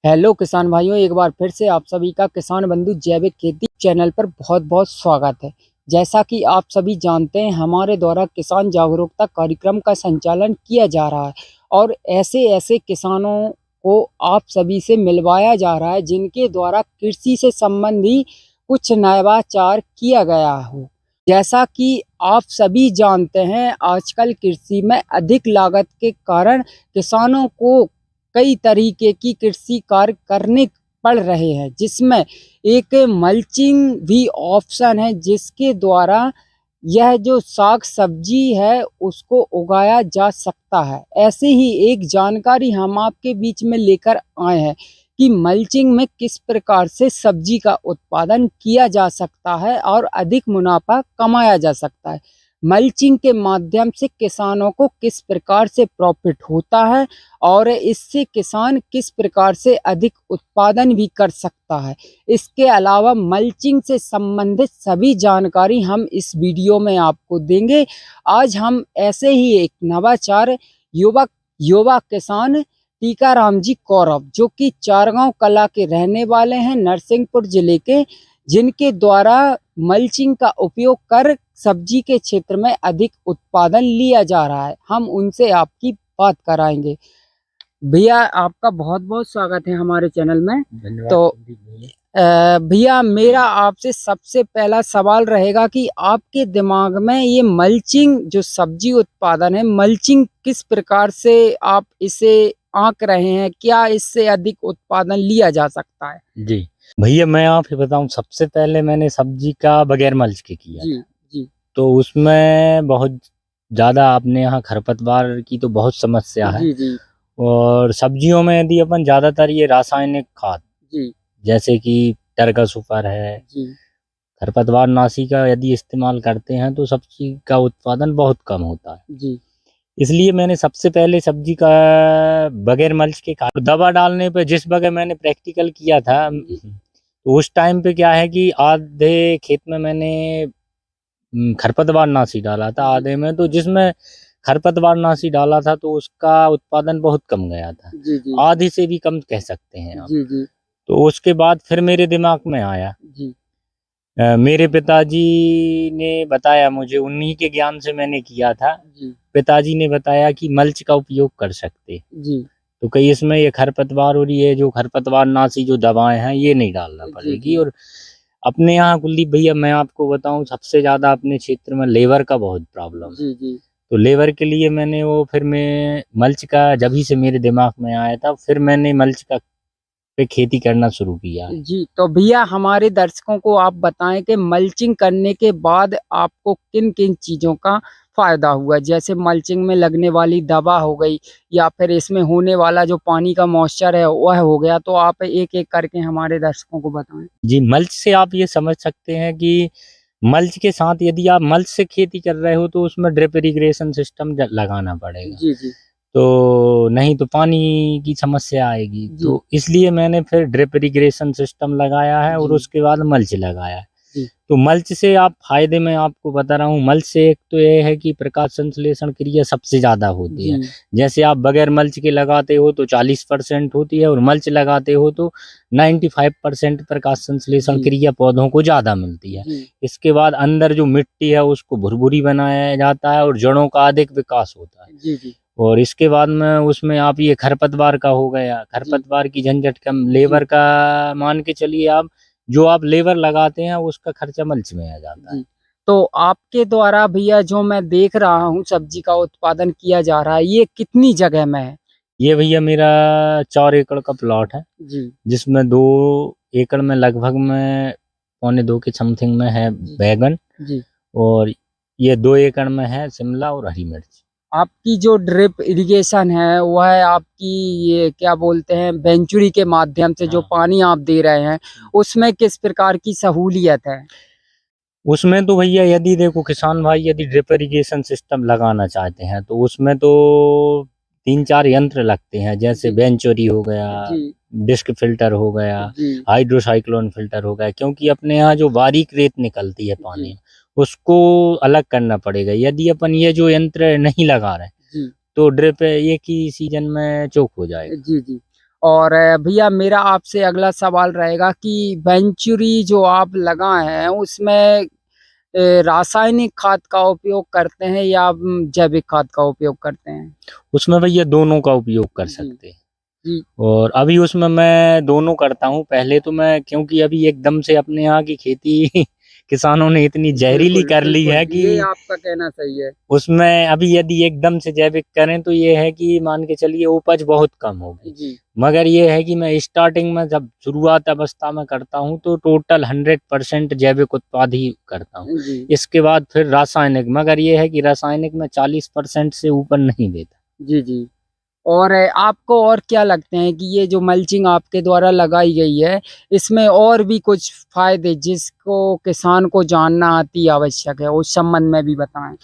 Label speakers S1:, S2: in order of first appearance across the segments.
S1: Hello किसान भाइयों, एक बार फिर से आप सभी का किसान बंधु जैविक खेती चैनल पर बहुत बहुत स्वागत है। जैसा कि आप सभी जानते हैं, हमारे द्वारा किसान जागरूकता कार्यक्रम का संचालन किया जा रहा है और ऐसे ऐसे किसानों को आप सभी से मिलवाया जा रहा है जिनके द्वारा कृषि से संबंधी कुछ नवाचार किया गया हो। जैसा कि आप सभी जानते हैं, आजकल कृषि में अधिक लागत के कारण किसानों को कई तरीके की कृषि कार्य करने पड़ रहे हैं, जिसमें एक मल्चिंग भी ऑप्शन है जिसके द्वारा यह जो साग सब्जी है उसको उगाया जा सकता है। ऐसे ही एक जानकारी हम आपके बीच में लेकर आए हैं कि मल्चिंग में किस प्रकार से सब्जी का उत्पादन किया जा सकता है और अधिक मुनाफा कमाया जा सकता है। मल्चिंग के माध्यम से किसानों को किस प्रकार से प्रॉफिट होता है और इससे किसान किस प्रकार से अधिक उत्पादन भी कर सकता है। इसके अलावा मल्चिंग से संबंधित सभी जानकारी हम इस वीडियो में आपको देंगे। आज हम ऐसे ही एक नवाचार युवा किसान टीकाराम जी कौरव, जो कि चारगांव कला के रहने वाले हैं, नरसिंहपुर जिले के, जिनके द्वारा मल्चिंग का उपयोग कर सब्जी के क्षेत्र में अधिक उत्पादन लिया जा रहा है, हम उनसे आपकी बात कराएंगे। भैया, आपका बहुत बहुत स्वागत है हमारे चैनल में।
S2: धन्यवाद
S1: तो
S2: भैया।
S1: भैया, मेरा आपसे सबसे पहला सवाल रहेगा कि आपके दिमाग में ये मल्चिंग जो सब्जी उत्पादन है, मल्चिंग किस प्रकार से आप इसे आंक रहे हैं? क्या इससे अधिक उत्पादन लिया जा सकता है?
S2: जी भैया, मैं आपको बताऊं, सबसे पहले मैंने सब्जी का बगैर मल्च के किया
S1: जी
S2: था।
S1: जी
S2: तो उसमें बहुत ज़्यादा अपने यहाँ खरपतवार की तो बहुत समस्या है।
S1: जी जी
S2: और सब्जियों में यदि अपन ज़्यादातर ये रासायनिक खाद
S1: जी
S2: जैसे कि टरका सुपर है,
S1: जी
S2: खरपतवार नाशी का यदि इस्तेमाल करते हैं तो सब्जी का उत्पादन बहुत कम होता है।
S1: जी
S2: इसलिए मैंने सबसे पहले सब्जी का बगैर मल्च के खाद दवा डालने पे, जिस बगैर मैंने प्रैक्टिकल किया था, तो उस टाइम पे क्या है कि आधे खेत में मैंने खरपतवार नाशी डाला था, आधे में तो जिसमें खरपतवार नाशी डाला था तो उसका उत्पादन बहुत कम गया था,
S1: जी जी
S2: आधे से भी कम कह सकते हैं आप।
S1: जी जी
S2: तो उसके बाद फिर मेरे दिमाग में आया,
S1: जी
S2: मेरे पिताजी ने बताया मुझे, उन्हीं के ज्ञान से मैंने किया था।
S1: जी
S2: पिताजी ने बताया कि मल्च का उपयोग कर सकते,
S1: जी
S2: तो कई इसमें ये खरपतवार और ये जो खरपतवार नाशी जो दवाएं हैं ये नहीं डालना
S1: जी
S2: पड़ेगी।
S1: जी
S2: और अपने यहाँ कुलदीप भैया, मैं आपको बताऊं, सबसे ज़्यादा अपने क्षेत्र में लेबर का बहुत प्रॉब्लम है।
S1: जी जी
S2: तो लेबर के लिए मैंने वो, फिर मैं मल्च का जब ही से मेरे दिमाग में आया था, फिर मैंने मल्च का पे खेती करना शुरू किया है।
S1: जी, तो भैया हमारे दर्शकों को आप बताएं कि मल्चिंग करने के बाद आपको किन किन चीज़ों का फायदा हुआ। जैसे मल्चिंग में लगने वाली दवा हो गई या फिर इसमें होने वाला जो पानी का मॉइस्चर है वह हो गया। तो आप एक एक करके हमारे दर्शकों को बताएं।
S2: जी, मल्च से आप ये समझ सकते हैं कि मल्च के साथ यदि आप मल्च से खेती कर रहे हो तो उसमें ड्रिप इरिगेशन सिस्टम लगाना पड़ेगा।
S1: जी जी
S2: तो नहीं तो पानी की समस्या आएगी।
S1: जी
S2: तो इसलिए मैंने फिर ड्रिप इरिगेशन सिस्टम लगाया है और
S1: जी
S2: उसके बाद मल्च लगाया है।
S1: जी
S2: तो मल्च से आप फायदे में आपको बता रहा हूँ, मल्च से एक तो ये है कि प्रकाश संश्लेषण क्रिया सबसे ज़्यादा होती है।
S1: जी
S2: जैसे आप बगैर मल्च के लगाते हो तो 40% होती है और मल्च लगाते हो तो 95% प्रकाश संश्लेषण
S1: जी
S2: क्रिया पौधों को ज़्यादा मिलती है।
S1: जी
S2: इसके बाद अंदर जो मिट्टी है उसको भुरभुरी बनाया जाता है और जड़ों का अधिक विकास होता है।
S1: जी जी
S2: और इसके बाद में उसमें आप ये खरपतवार का हो गया,
S1: जी
S2: खरपतवार की झंझट कम,
S1: जी
S2: लेबर का मान के चलिए आप, जो आप लेबर लगाते हैं उसका खर्चा मल्च में आ जाता है।
S1: जी। तो आपके द्वारा भैया जो मैं देख रहा हूँ सब्जी का उत्पादन किया जा रहा है, ये कितनी जगह में है?
S2: ये भैया मेरा 4 एकड़ का प्लॉट है,
S1: जी
S2: जिसमें 2 एकड़ में लगभग में 1.25 के समथिंग में है
S1: जी
S2: बैगन,
S1: जी
S2: और ये 2 एकड़ में है शिमला और हरी मिर्च।
S1: आपकी जो ड्रिप इरिगेशन है वह आपकी, ये क्या बोलते हैं, वेंचुरी के माध्यम से जो
S2: हाँ।
S1: पानी आप दे रहे हैं उसमें किस प्रकार की सहूलियत है?
S2: उसमें तो भैया यदि देखो किसान भाई, यदि ड्रिप इरिगेशन सिस्टम लगाना चाहते हैं तो उसमें तो 3-4 यंत्र लगते हैं, जैसे
S1: जी
S2: वेंचुरी हो गया,
S1: जी
S2: डिस्क फिल्टर हो गया,
S1: जी
S2: हाइड्रोसाइक्लोन फिल्टर हो गया, क्योंकि अपने यहाँ जो बारीक रेत निकलती है
S1: जी
S2: पानी में, उसको अलग करना पड़ेगा। यदि अपन ये जो यंत्र नहीं लगा रहे
S1: जी
S2: तो ड्रिप एक ही सीजन में चोक हो जाएगा।
S1: जी जी। और भैया मेरा आपसे अगला सवाल रहेगा कि वेंचुरी जो आप लगाए हैं उसमें रासायनिक खाद का उपयोग करते हैं या जैविक खाद का उपयोग करते हैं?
S2: उसमें भैया दोनों का उपयोग कर
S1: जी
S2: सकते हैं।
S1: जी
S2: और अभी उसमें मैं दोनों करता हूँ। पहले तो मैं, क्योंकि अभी एकदम से अपने यहाँ की खेती किसानों ने इतनी जहरीली
S1: बिल्कुल
S2: कर ली
S1: बिल्कुल,
S2: है
S1: ये
S2: कि
S1: आपका कहना सही है।
S2: उसमें अभी यदि एकदम से जैविक करें तो ये है कि मान के चलिए उपज बहुत कम होगी।
S1: जी
S2: मगर ये है कि मैं स्टार्टिंग में जब शुरुआत अवस्था में करता हूँ तो टोटल 100% जैविक उत्पाद ही करता हूँ।
S1: जी
S2: इसके बाद फिर रासायनिक, मगर ये है कि रासायनिक में 40% से ऊपर नहीं देता।
S1: जी जी। और आपको और क्या लगते हैं कि ये जो मल्चिंग आपके द्वारा लगाई गई है इसमें और भी कुछ फायदे जिसको किसान को जानना अति आवश्यक है उस संबंध में भी बताएं?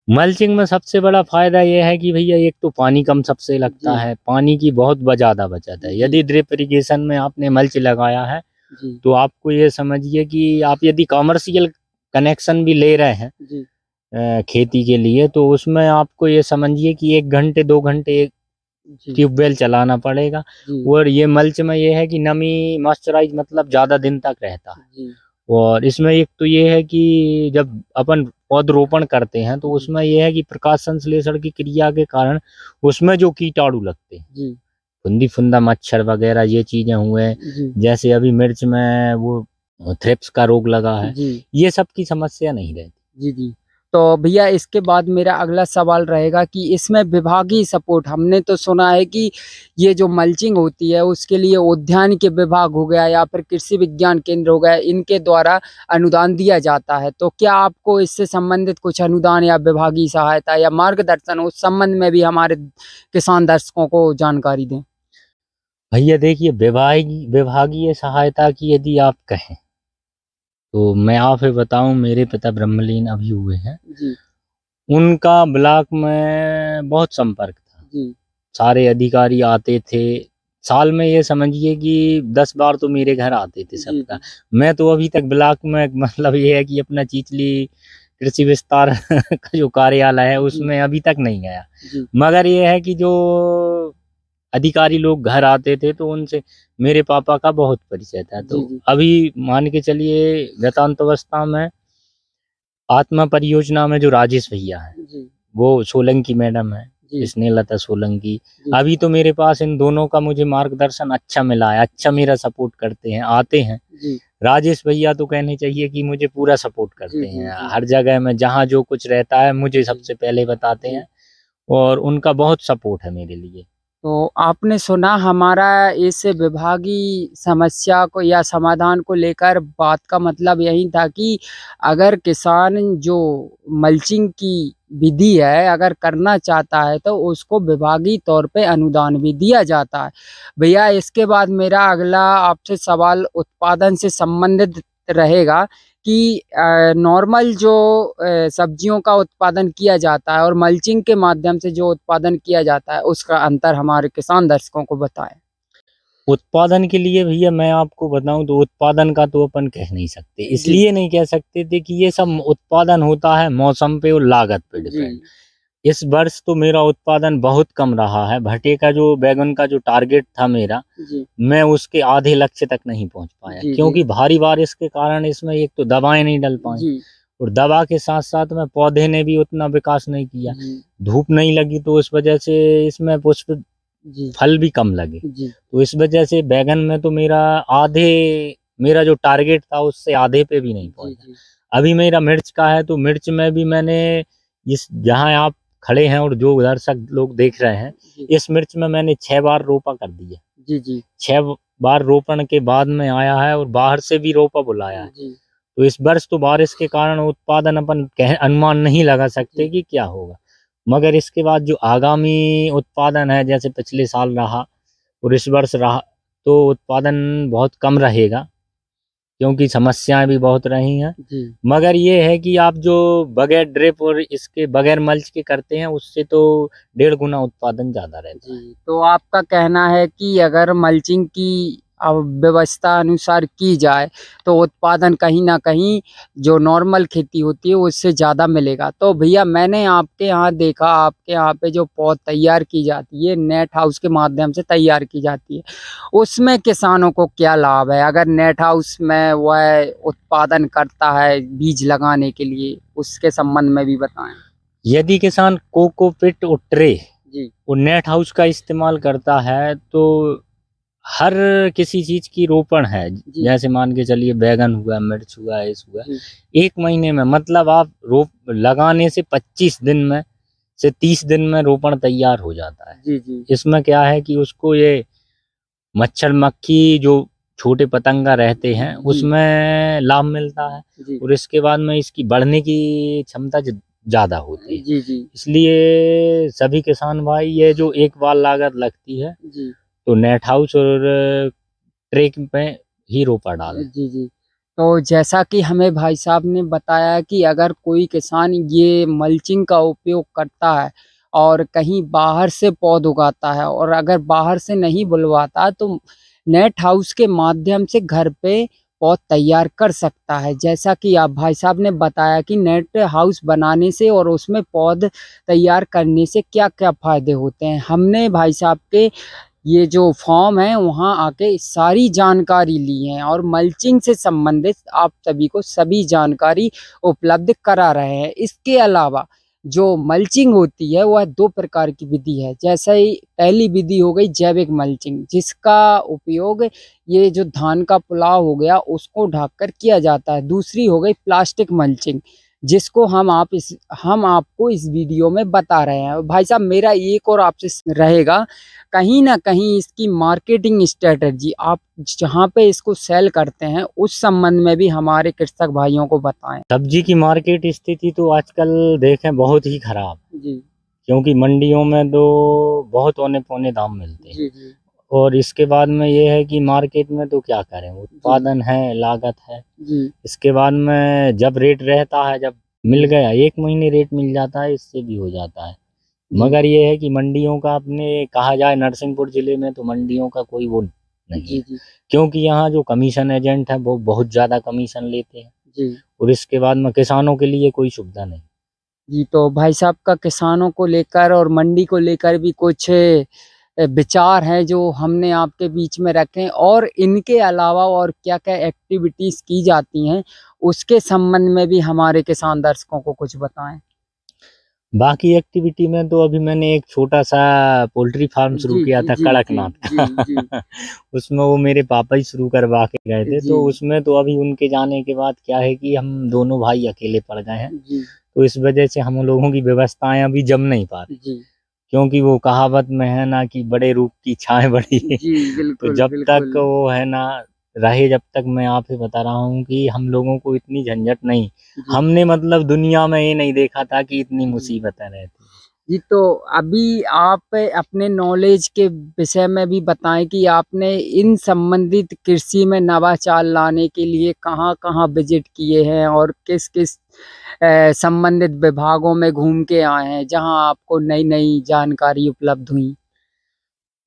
S2: मल्चिंग में सबसे बड़ा फायदा यह है कि भैया एक तो पानी कम सबसे लगता
S1: जी
S2: है, पानी की बहुत ज्यादा बचत है।
S1: जी
S2: यदि ड्रिप इरिगेशन में आपने मल्च लगाया है
S1: जी
S2: तो आपको ये समझिए कि आप यदि कमर्शियल कनेक्शन भी ले रहे हैं
S1: जी
S2: खेती के लिए, तो उसमें आपको ये समझिए कि 1 घंटे 2 घंटे
S1: जी
S2: ट्यूबवेल चलाना पड़ेगा।
S1: जी
S2: और ये मल्च में ये है कि नमी मॉइस्चराइज मतलब ज़्यादा दिन तक रहता है।
S1: जी
S2: और इसमें एक तो ये है कि जब अपन पौधरोपण करते हैं तो
S1: जी
S2: उसमें ये है कि प्रकाश संश्लेषण की क्रिया के कारण उसमें जो कीटाणु लगते हैं,
S1: जी
S2: फुंदी फुंदा मच्छर वगैरह ये चीजें हुए,
S1: जी
S2: जैसे अभी मिर्च में वो थ्रिप्स का रोग लगा है,
S1: जी
S2: ये सब की समस्या नहीं रहती।
S1: जी जी। तो भैया इसके बाद मेरा अगला सवाल रहेगा कि इसमें विभागीय सपोर्ट हमने तो सुना है कि ये जो मल्चिंग होती है उसके लिए उद्यान के विभाग हो गया या फिर कृषि विज्ञान केंद्र हो गया इनके द्वारा अनुदान दिया जाता है, तो क्या आपको इससे संबंधित कुछ अनुदान या विभागीय सहायता या मार्गदर्शन उस संबंध में भी हमारे किसान दर्शकों को जानकारी दें?
S2: भैया देखिए, विभागीय सहायता की यदि आप कहें तो मैं आपसे बताऊं, मेरे पिता ब्रह्मलीन अभी हुए हैं,
S1: जी
S2: उनका ब्लॉक में बहुत संपर्क था।
S1: जी
S2: सारे अधिकारी आते थे, साल में ये समझिए कि 10 बार तो मेरे घर आते थे
S1: जी
S2: सबका।
S1: जी
S2: मैं तो अभी तक ब्लॉक में मतलब ये है कि अपना चिचली कृषि विस्तार का जो कार्यालय है
S1: जी
S2: उसमें अभी तक नहीं गया।
S1: जी
S2: मगर ये है कि जो अधिकारी लोग घर आते थे तो उनसे मेरे पापा का बहुत परिचय था।
S1: जी
S2: तो
S1: जी
S2: अभी मान के चलिए गतांत अवस्था में आत्मा परियोजना में जो राजेश भैया हैं,
S1: जी
S2: वो सोलंकी मैडम है,
S1: जी
S2: स्नेहलता सोलंकी।
S1: जी
S2: अभी तो मेरे पास इन दोनों का मुझे मार्गदर्शन अच्छा मिला है, अच्छा मेरा सपोर्ट करते हैं, आते हैं।
S1: जी
S2: राजेश भैया तो कहने चाहिए कि मुझे पूरा सपोर्ट
S1: जी
S2: करते
S1: जी
S2: हैं,
S1: जी
S2: हर जगह में जहाँ जो कुछ रहता है मुझे
S1: जी
S2: सबसे पहले बताते
S1: जी।
S2: हैं। और उनका बहुत सपोर्ट है मेरे लिए।
S1: तो आपने सुना हमारा इस विभागीय समस्या को या समाधान को लेकर बात का मतलब यही था कि अगर किसान जो मल्चिंग की विधि है अगर करना चाहता है तो उसको विभागीय तौर पे अनुदान भी दिया जाता है। भैया इसके बाद मेरा अगला आपसे सवाल उत्पादन से संबंधित रहेगा कि नॉर्मल जो सब्जियों का उत्पादन किया जाता है और मल्चिंग के माध्यम से जो उत्पादन किया जाता है उसका अंतर हमारे किसान दर्शकों को बताएं।
S2: उत्पादन के लिए भैया मैं आपको बताऊं तो उत्पादन का तो अपन कह नहीं सकते,
S1: जी
S2: इसलिए नहीं कह सकते थे कि ये सब उत्पादन होता है मौसम पे और लागत पे
S1: जी
S2: डिपेंड। इस वर्ष तो मेरा उत्पादन बहुत कम रहा है। भट्टे का जो बैगन का जो टारगेट था मेरा,
S1: जी
S2: मैं उसके आधे लक्ष्य तक नहीं पहुंच पाया,
S1: जी जी
S2: क्योंकि भारी बारिश के कारण इसमें एक तो दवाएं नहीं डल पाई,
S1: जी
S2: और दवा के साथ साथ में पौधे ने भी उतना विकास नहीं किया।
S1: जी
S2: धूप नहीं लगी तो उस वजह से इसमें पुष्प
S1: जी
S2: फल भी कम लगे।
S1: जी
S2: तो इस वजह से बैगन में तो आधे मेरा जो टारगेट था उससे आधे पे भी नहीं
S1: जी
S2: पहुंचा।
S1: जी
S2: अभी मेरा मिर्च का है तो मिर्च में भी मैंने इस जहां आप खड़े हैं और जो दर्शक लोग देख रहे हैं,
S1: जी
S2: इस मिर्च में मैंने 6 बार रोपा कर दिया।
S1: जी जी
S2: 6 बार रोपण के बाद में आया है और बाहर से भी रोपा बुलाया है।
S1: जी
S2: तो इस वर्ष तो बारिश के कारण उत्पादन अपन अनुमान नहीं लगा सकते
S1: जी
S2: कि क्या होगा। मगर इसके बाद जो आगामी उत्पादन है, जैसे पिछले साल रहा और इस वर्ष रहा, तो उत्पादन बहुत कम रहेगा, क्योंकि समस्याएं भी बहुत रही हैं।
S1: जी
S2: मगर ये है कि आप जो बगैर ड्रिप और इसके बगैर मल्च के करते हैं उससे तो 1.5 गुना उत्पादन ज्यादा रहता है।
S1: जी। तो आपका कहना है कि अगर मल्चिंग की व्यवस्था अनुसार की जाए तो उत्पादन कहीं ना कहीं जो नॉर्मल खेती होती है उससे ज़्यादा मिलेगा। तो भैया मैंने आपके यहाँ देखा, आपके यहाँ पे जो पौध तैयार की जाती है नेट हाउस के माध्यम से तैयार की जाती है, उसमें किसानों को क्या लाभ है? अगर नेट हाउस में वह उत्पादन करता है बीज लगाने के लिए, उसके संबंध में भी बताएं।
S2: यदि किसान कोकोपीट और ट्रे
S1: जी
S2: और नेट हाउस का इस्तेमाल करता है तो हर किसी चीज की रोपण है,
S1: जी
S2: जैसे मान के चलिए बैगन हुआ, मिर्च हुआ, इस हुआ,
S1: जी
S2: 1 महीने में मतलब आप रोप लगाने से 25 दिन में से 30 दिन में रोपण तैयार हो जाता है।
S1: जी जी
S2: इसमें क्या है कि उसको ये मच्छर मक्खी जो छोटे पतंगा रहते हैं
S1: जी
S2: उसमें लाभ मिलता है,
S1: जी
S2: और इसके बाद में इसकी बढ़ने की क्षमता ज्यादा होती है।
S1: जी जी
S2: इसलिए सभी किसान भाई ये जो एक बार लागत लगती है
S1: जी
S2: तो नेट हाउस और ट्रेक पे ही रोपा डालें।
S1: जी जी। तो जैसा कि हमें भाई साहब ने बताया कि अगर कोई किसान ये मल्चिंग का उपयोग करता है और कहीं बाहर से पौध उगाता है और अगर बाहर से नहीं बुलवाता तो नेट हाउस के माध्यम से घर पे पौध तैयार कर सकता है। जैसा कि आप भाई साहब ने बताया कि नेट हाउस बनाने से और उसमें पौध तैयार करने से क्या क्या फायदे होते हैं, हमने भाई साहब के ये जो फॉर्म है वहाँ आके सारी जानकारी ली है और मल्चिंग से संबंधित आप सभी को सभी जानकारी उपलब्ध करा रहे हैं। इसके अलावा जो मल्चिंग होती है वह 2 प्रकार की विधि है। जैसे ही पहली विधि हो गई जैविक मल्चिंग, जिसका उपयोग ये जो धान का पुलाव हो गया उसको ढककर किया जाता है। दूसरी हो गई प्लास्टिक मल्चिंग, जिसको हम आपको इस वीडियो में बता रहे हैं। भाई साहब मेरा एक और आपसे रहेगा, कहीं ना कहीं इसकी मार्केटिंग स्ट्रेटजी आप जहाँ पे इसको सेल करते हैं उस संबंध में भी हमारे कृषक भाइयों को बताएं।
S2: सब्जी की मार्केट स्थिति तो आजकल देखें बहुत ही खराब,
S1: जी
S2: क्योंकि मंडियों में तो बहुत औने पौने दाम मिलते हैं।
S1: जी जी
S2: और इसके बाद में ये है कि मार्केट में तो क्या करें, उत्पादन है, लागत है।
S1: जी
S2: इसके बाद में जब रेट रहता है, जब मिल गया 1 महीने रेट मिल जाता है, इससे भी हो जाता है।
S1: जी
S2: मगर ये है कि मंडियों का अपने कहा जाए नरसिंहपुर जिले में तो मंडियों का कोई वो नहीं
S1: जी
S2: है,
S1: जी
S2: क्योंकि यहाँ जो कमीशन एजेंट है वो बहुत ज़्यादा कमीशन लेते हैं,
S1: जी
S2: और इसके बाद में किसानों के लिए कोई सुविधा नहीं।
S1: जी। तो भाई साहब का किसानों को लेकर और मंडी को लेकर भी कुछ विचार हैं जो हमने आपके बीच में रखे, और इनके अलावा और क्या क्या एक्टिविटीज की जाती हैं उसके संबंध में भी हमारे किसान दर्शकों को कुछ बताएं।
S2: बाकी एक्टिविटी में तो अभी मैंने एक छोटा सा पोल्ट्री फार्म शुरू
S1: जी
S2: किया
S1: जी
S2: था
S1: जी जी
S2: कड़कनाथ
S1: जी जी
S2: का उसमें वो मेरे पापा ही शुरू करवा के गए थे,
S1: जी
S2: तो उसमें तो अभी उनके जाने के बाद क्या है कि हम दोनों भाई अकेले पड़ गए हैं,
S1: जी
S2: तो इस वजह से हम लोगों की व्यवस्थाएं अभी जम नहीं पा रही,
S1: जी
S2: क्योंकि वो कहावत में है ना कि बड़े रूप की छाए बड़ी है।
S1: जी
S2: तो
S1: बिल्कुल
S2: जब तक
S1: बिल्कुल।
S2: वो है ना रहे, जब तक मैं आप ही बता रहा हूँ कि हम लोगों को इतनी झंझट नहीं,
S1: जी
S2: हमने मतलब दुनिया में ये नहीं देखा था कि इतनी
S1: जी
S2: मुसीबतें रहती।
S1: जी। तो अभी आप अपने नॉलेज के विषय में भी बताएं कि आपने इन संबंधित कृषि में नवाचार लाने के लिए कहाँ कहाँ विजिट किए हैं और किस किस संबंधित विभागों में घूम के आए हैं जहां आपको नई नई जानकारी उपलब्ध हुई।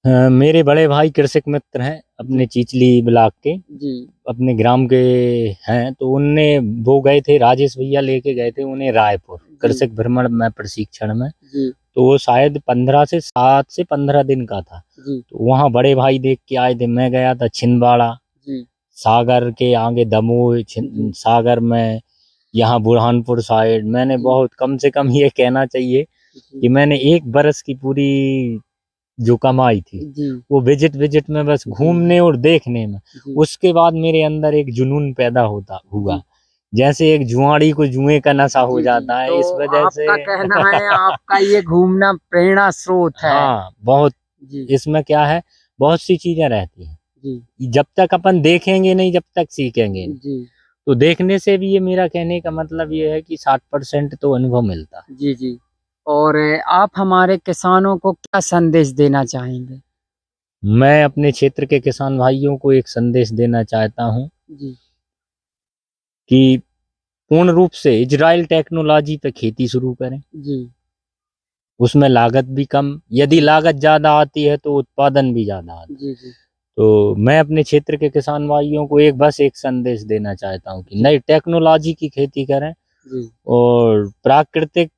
S2: मेरे बड़े भाई कृषक मित्र हैं
S1: जी
S2: अपने चिचली ब्लॉक के,
S1: जी
S2: अपने ग्राम के हैं, तो उनने वो गए थे, राजेश भैया लेके गए थे उन्हें रायपुर
S1: जी
S2: कृषक भ्रमण में प्रशिक्षण में।
S1: जी
S2: तो वो शायद 7 से 15 दिन का था,
S1: जी
S2: तो वहाँ बड़े भाई देख के आए थे। मैं गया था छिंदवाड़ा,
S1: जी
S2: सागर के आगे दमोह,
S1: जी
S2: सागर में, यहाँ बुरहानपुर साइड। मैंने
S1: जी
S2: बहुत कम से कम ये कहना चाहिए
S1: जी
S2: कि मैंने 1 बरस की पूरी जो कमाई थी
S1: जी
S2: वो विजिट विजिट में बस
S1: जी
S2: घूमने और देखने में।
S1: जी
S2: उसके बाद मेरे अंदर एक जुनून पैदा होता हुआ,
S1: जी
S2: जैसे एक जुआड़ी को जुए का नशा हो
S1: जी जी।
S2: जाता है,
S1: तो
S2: इस वजह से
S1: आपका कहना है आपका ये घूमना प्रेरणा स्रोत है।
S2: हाँ बहुत।
S1: जी
S2: इसमें क्या है, बहुत सी चीजें रहती हैं,
S1: जी
S2: जब तक अपन देखेंगे नहीं जब तक सीखेंगे नहीं।
S1: जी
S2: तो देखने से भी, ये मेरा कहने का मतलब ये है कि 60% तो अनुभव मिलता है।
S1: जी जी। और आप हमारे किसानों को क्या संदेश देना चाहेंगे?
S2: मैं अपने क्षेत्र के किसान भाइयों को एक संदेश देना चाहता हूँ
S1: जी
S2: कि पूर्ण रूप से इजराइल टेक्नोलॉजी पे खेती शुरू करें।
S1: जी
S2: उसमें लागत भी कम, यदि लागत ज़्यादा आती है तो उत्पादन भी ज़्यादा आता है।
S1: जी जी
S2: तो मैं अपने क्षेत्र के किसान भाइयों को एक संदेश देना चाहता हूँ कि नई टेक्नोलॉजी की खेती करें
S1: जी
S2: और प्राकृतिक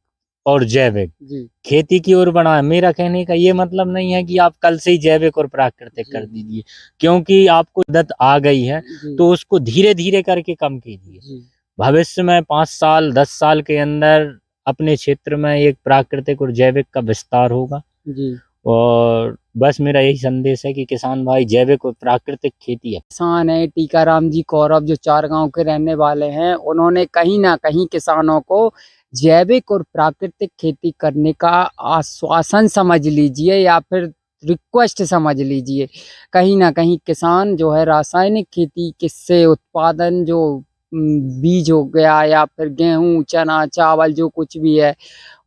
S2: और जैविक
S1: जी
S2: खेती की ओर बढ़ाएं। मेरा कहने का ये मतलब नहीं है कि आप कल से ही जैविक और प्राकृतिक कर
S1: जी
S2: दीजिए, क्योंकि आपको आदत आ गई है
S1: जी
S2: तो उसको धीरे धीरे करके कम कीजिए।
S1: जी
S2: भविष्य में 5 साल 10 साल के अंदर अपने क्षेत्र में एक प्राकृतिक और जैविक का विस्तार होगा।
S1: जी
S2: और बस मेरा यही संदेश है कि किसान भाई जैविक और प्राकृतिक खेती है।
S1: किसान है टीकाराम जी कौरव जो चार गांव के रहने वाले हैं, उन्होंने कहीं ना कहीं किसानों को जैविक और प्राकृतिक खेती करने का आश्वासन समझ लीजिए या फिर रिक्वेस्ट समझ लीजिए। कहीं ना कहीं किसान जो है रासायनिक खेती किससे उत्पादन जो बीज हो गया या फिर गेहूं चना चावल जो कुछ भी है,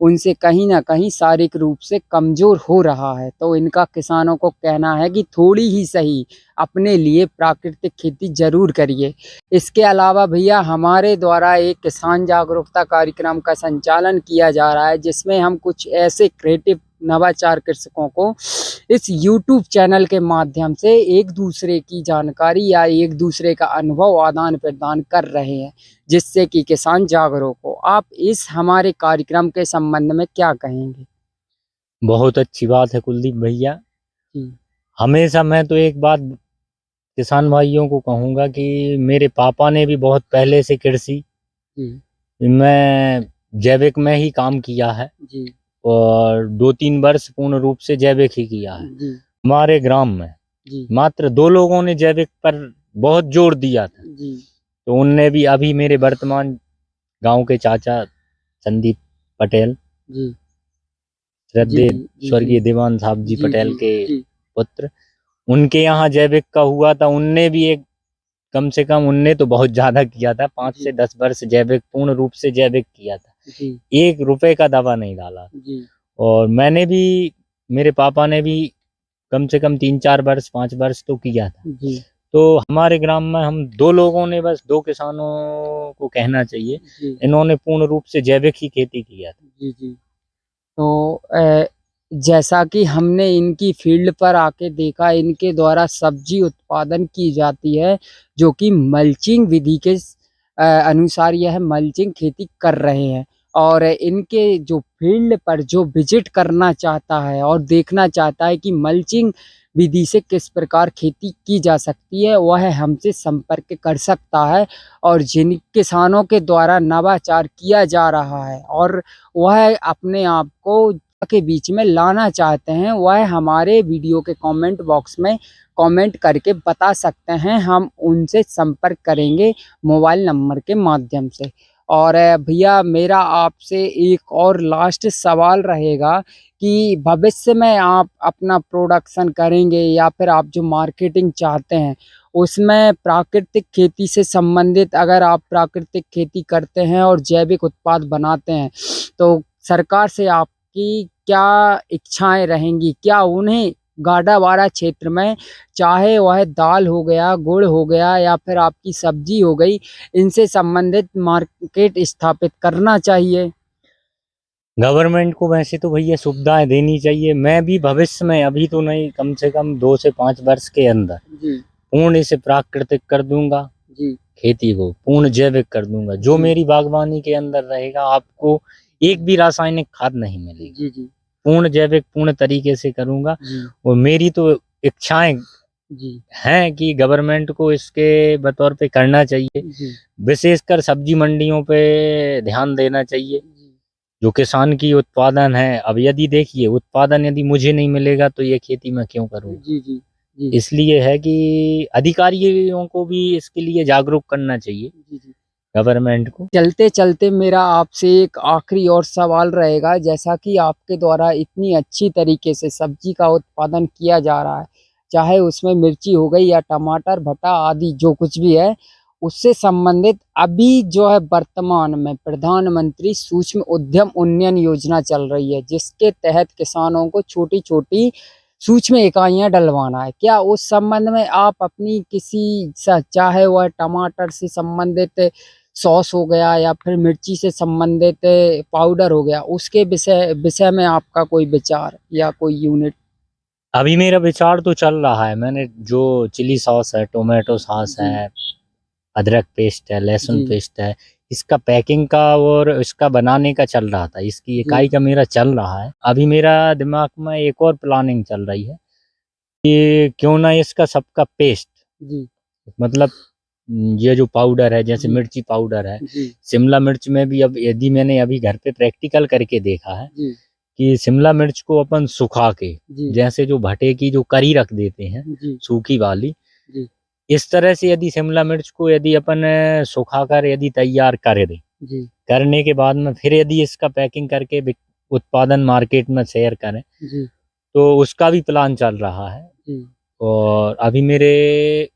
S1: उनसे कहीं ना कहीं शारीरिक रूप से कमजोर हो रहा है। तो इनका किसानों को कहना है कि थोड़ी ही सही अपने लिए प्राकृतिक खेती जरूर करिए। इसके अलावा भैया हमारे द्वारा एक किसान जागरूकता कार्यक्रम का संचालन किया जा रहा है, जिसमें हम कुछ ऐसे क्रिएटिव नवाचार कृषकों को इस यूट्यूब चैनल के माध्यम से एक दूसरे की जानकारी या एक दूसरे का अनुभव आदान प्रदान कर रहे हैं, जिससे कि किसान जागरूक हो। आप इस हमारे कार्यक्रम के संबंध में क्या कहेंगे?
S2: बहुत अच्छी बात है कुलदीप भैया।
S1: जी
S2: हमेशा मैं तो एक बात किसान भाइयों को कहूँगा कि मेरे पापा ने भी बहुत पहले से कृषि
S1: जी
S2: में जैविक में ही काम किया है
S1: जी
S2: और 2-3 वर्ष पूर्ण रूप से जैविक ही किया है।
S1: जी
S2: हमारे ग्राम में
S1: जी
S2: मात्र 2 लोगों ने जैविक पर बहुत जोर दिया था,
S1: जी
S2: तो उनने भी अभी मेरे वर्तमान गांव के चाचा संदीप पटेल,
S1: जी जी
S2: श्रद्धेय
S1: जी जी
S2: स्वर्गीय दीवान साहब जी
S1: जी
S2: पटेल
S1: जी
S2: के
S1: जी
S2: पुत्र, उनके यहाँ जैविक का हुआ था। उनने भी एक कम से कम उनने तो बहुत ज्यादा किया था, 5 से 10 वर्ष जैविक पूर्ण रूप से जैविक किया था।
S1: जी
S2: 1 रुपए का दवा नहीं डाला।
S1: जी
S2: और मैंने भी, मेरे पापा ने भी कम से कम 3-4 वर्ष 5 वर्ष तो किया था।
S1: जी
S2: तो हमारे ग्राम में हम 2 लोगों ने, बस 2 किसानों को कहना चाहिए,
S1: जी
S2: इन्होंने पूर्ण रूप से जैविक ही खेती किया था।
S1: जी जी तो जैसा कि हमने इनकी फील्ड पर आके देखा, इनके द्वारा सब्जी उत्पादन की जाती है, जो कि मल्चिंग विधि के अनुसार यह मल्चिंग खेती कर रहे हैं। और इनके जो फील्ड पर जो विजिट करना चाहता है और देखना चाहता है कि मल्चिंग विधि से किस प्रकार खेती की जा सकती है, वह हमसे संपर्क कर सकता है। और जिन किसानों के द्वारा नवाचार किया जा रहा है और वह अपने आप को के बीच में लाना चाहते हैं, वह हमारे वीडियो के कमेंट बॉक्स में कमेंट करके बता सकते हैं। हम उनसे संपर्क करेंगे मोबाइल नंबर के माध्यम से। और भैया मेरा आपसे एक और लास्ट सवाल रहेगा कि भविष्य में आप अपना प्रोडक्शन करेंगे या फिर आप जो मार्केटिंग चाहते हैं, उसमें प्राकृतिक खेती से संबंधित अगर आप प्राकृतिक खेती करते हैं और जैविक उत्पाद बनाते हैं, तो सरकार से आपकी क्या इच्छाएं रहेंगी? क्या उन्हें गाड़ावाड़ा क्षेत्र में, चाहे वह दाल हो गया, गुड़ हो गया या फिर आपकी सब्जी हो गई, इनसे संबंधित मार्केट स्थापित करना चाहिए?
S2: गवर्नमेंट को वैसे तो भैया सुविधाएं देनी चाहिए। मैं भी भविष्य में, अभी तो नहीं, कम से कम 2 से 5 वर्ष के अंदर
S1: जी
S2: पूर्ण इसे प्राकृतिक कर दूंगा,
S1: जी
S2: खेती को पूर्ण जैविक कर दूंगा। जो
S1: जी
S2: मेरी बागवानी के अंदर रहेगा, आपको एक भी रासायनिक खाद नहीं मिलेगी।
S1: जी जी
S2: पूर्ण जैविक पूर्ण तरीके से करूंगा।
S1: जी
S2: और मेरी तो इच्छाएं
S1: जी
S2: हैं कि गवर्नमेंट को इसके बतौर पे करना चाहिए।
S1: जी
S2: विशेषकर सब्जी मंडियों पे ध्यान देना चाहिए।
S1: जी
S2: जो किसान की उत्पादन है, अब यदि देखिए उत्पादन यदि मुझे नहीं मिलेगा तो ये खेती मैं क्यों करूँगा।
S1: जी जी जी
S2: इसलिए है कि अधिकारियों को भी इसके लिए जागरूक करना चाहिए,
S1: जी जी
S2: गवर्नमेंट को।
S1: चलते चलते मेरा आपसे एक आखिरी और सवाल रहेगा। जैसा कि आपके द्वारा इतनी अच्छी तरीके से सब्जी का उत्पादन किया जा रहा है, चाहे उसमें मिर्ची हो गई या टमाटर भटा आदि जो कुछ भी है, उससे संबंधित अभी जो है वर्तमान में प्रधानमंत्री सूक्ष्म उद्यम उन्नयन योजना चल रही है, जिसके तहत किसानों को छोटी छोटी सूक्ष्म इकाइयां डलवाना है। क्या उस संबंध में आप अपनी किसी चाहे वह टमाटर से संबंधित सॉस हो गया या फिर मिर्ची से संबंधित पाउडर हो गया, उसके विषय विषय में आपका कोई विचार या कोई यूनिट?
S2: अभी मेरा विचार तो चल रहा है, मैंने जो चिली सॉस है, टोमेटो सॉस
S1: जी
S2: है, अदरक पेस्ट है, लहसुन
S1: जी
S2: पेस्ट है, इसका पैकिंग का और इसका बनाने का चल रहा था, इसकी
S1: जी
S2: इकाई का मेरा चल रहा है। अभी मेरा दिमाग में एक और प्लानिंग चल रही है कि क्यों ना इसका सबका पेस्ट,
S1: जी
S2: मतलब ये जो पाउडर है, जैसे
S1: जी
S2: मिर्ची पाउडर है,
S1: जी
S2: शिमला मिर्च में भी अब यदि मैंने अभी घर पे प्रैक्टिकल करके देखा है
S1: जी
S2: कि शिमला मिर्च को अपन सुखा के,
S1: जी
S2: जैसे जो भटे की जो करी रख देते हैं
S1: जी
S2: सूखी वाली,
S1: जी
S2: इस तरह से यदि शिमला मिर्च को यदि अपन सुखाकर यदि तैयार कर दें,
S1: जी
S2: करने के बाद में फिर यदि इसका पैकिंग करके उत्पादन मार्केट में शेयर करें,
S1: जी
S2: तो उसका भी प्लान चल रहा है।
S1: जी
S2: और अभी मेरे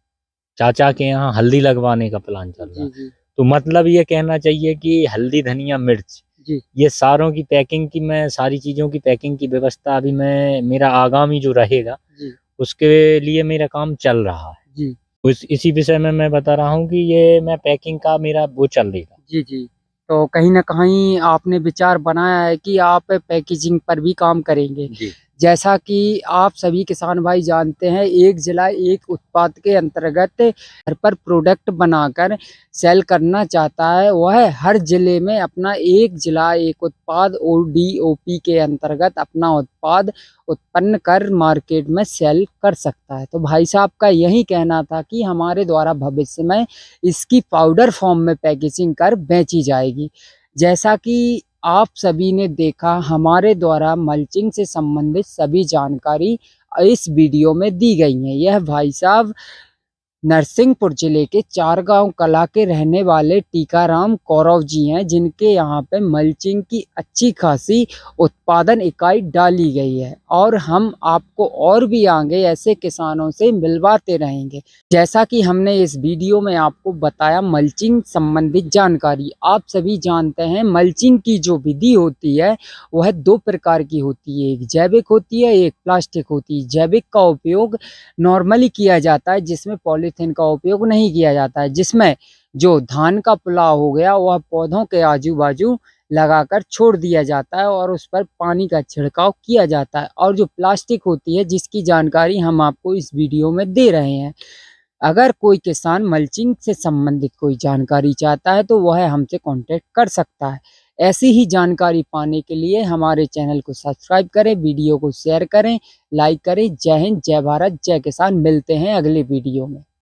S2: चाचा के यहाँ हल्दी लगवाने का प्लान चल रहा
S1: जी
S2: है।
S1: जी
S2: तो मतलब ये कहना चाहिए कि हल्दी, धनिया, मिर्च,
S1: जी
S2: ये सारों की पैकिंग की, मैं सारी चीज़ों की पैकिंग की व्यवस्था अभी मैं, मेरा आगामी जो रहेगा
S1: जी
S2: उसके लिए मेरा काम चल रहा है।
S1: जी
S2: उस इसी विषय में मैं बता रहा हूँ कि ये मैं पैकिंग का मेरा वो चल रहेगा।
S1: जी जी। तो कहीं न कहीं आपने विचार बनाया है कि आप पैकेजिंग पर भी काम करेंगे।
S2: जी
S1: जैसा कि आप सभी किसान भाई जानते हैं, एक जिला एक उत्पाद के अंतर्गत घर पर प्रोडक्ट बनाकर सेल करना चाहता है, वह हर जिले में अपना एक जिला एक उत्पाद ODOP के अंतर्गत अपना उत्पाद उत्पन्न कर मार्केट में सेल कर सकता है। तो भाई साहब का यही कहना था कि हमारे द्वारा भविष्य में इसकी पाउडर फॉर्म में पैकेजिंग कर बेची जाएगी। जैसा कि आप सभी ने देखा, हमारे द्वारा मल्चिंग से संबंधित सभी जानकारी इस वीडियो में दी गई है। यह भाई साहब नरसिंहपुर जिले के चारगांव कला के रहने वाले टीकाराम कौरव जी हैं, जिनके यहाँ पे मल्चिंग की अच्छी खासी उत्पादन इकाई डाली गई है और हम आपको और भी आगे ऐसे किसानों से मिलवाते रहेंगे। जैसा कि हमने इस वीडियो में आपको बताया मल्चिंग संबंधित जानकारी, आप सभी जानते हैं मल्चिंग की जो विधि होती है वह दो प्रकार की होती है, एक जैविक होती है, एक प्लास्टिक होती है। जैविक का उपयोग नॉर्मली किया जाता है, जिसमें पॉलीथीन का उपयोग नहीं किया जाता है, जिसमें जो धान का पुलाव हो गया वह पौधों के आजू बाजू लगाकर छोड़ दिया जाता है और उस पर पानी का छिड़काव किया जाता है। और जो प्लास्टिक होती है जिसकी जानकारी हम आपको इस वीडियो में दे रहे हैं। अगर कोई किसान मल्चिंग से संबंधित कोई जानकारी चाहता है तो वह हमसे कांटेक्ट कर सकता है। ऐसी ही जानकारी पाने के लिए हमारे चैनल को सब्सक्राइब करें, वीडियो को शेयर करें, लाइक करें। जय हिंद, जय भारत, जय किसान। मिलते हैं अगले वीडियो में।